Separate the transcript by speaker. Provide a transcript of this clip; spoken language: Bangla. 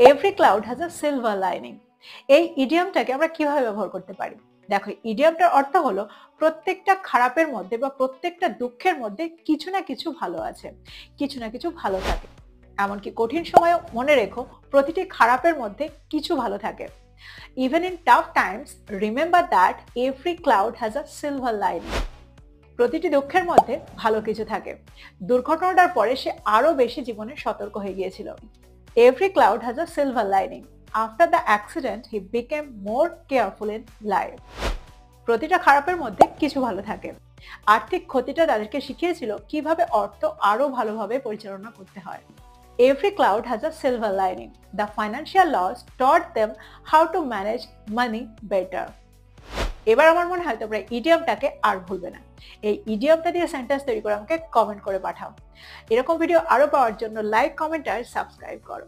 Speaker 1: Every cloud has a silver lining. এই ইডিয়ামটাকে আমরা কিভাবে ব্যবহার করতে পারি? দেখো, ইডিয়ামটার অর্থ হলো প্রত্যেকটা খারাপের মধ্যে বা প্রত্যেকটা দুঃখের মধ্যে কিছু না কিছু ভালো আছে, কিছু না কিছু ভালো থাকে। এমনকি কঠিন সময়েও মনে রেখো, প্রতিটি খারাপের মধ্যে কিছু ভালো থাকে। Even in tough Times, remember that every cloud has a silver lining. প্রতিটি দুঃখের মধ্যে ভালো কিছু থাকে। দুর্ঘটনাটার পরে সে আরো বেশি জীবনে সতর্ক হয়ে গিয়েছিল। Every cloud has a silver lining. After the accident, he became more careful in life. প্রতিটা খারাপের মধ্যে কিছু ভালো থাকে। আর্থিক ক্ষতিটা তাদেরকে শিখিয়েছিল কিভাবে অর্থ আরো ভালোভাবে পরিচালনা করতে হয়। Every cloud has a silver lining. The financial loss taught them how to manage money better. এবার আমার মনে হয় তোমরা ইডিয়ামটাকে আর ভুলবে না। এই ইডিয়ামটা দিয়ে সেন্টেন্স তৈরি করে আমাকে কমেন্ট করে পাঠাও। এরকম ভিডিও আরো পাওয়ার জন্য লাইক, কমেন্ট আর সাবস্ক্রাইব করো।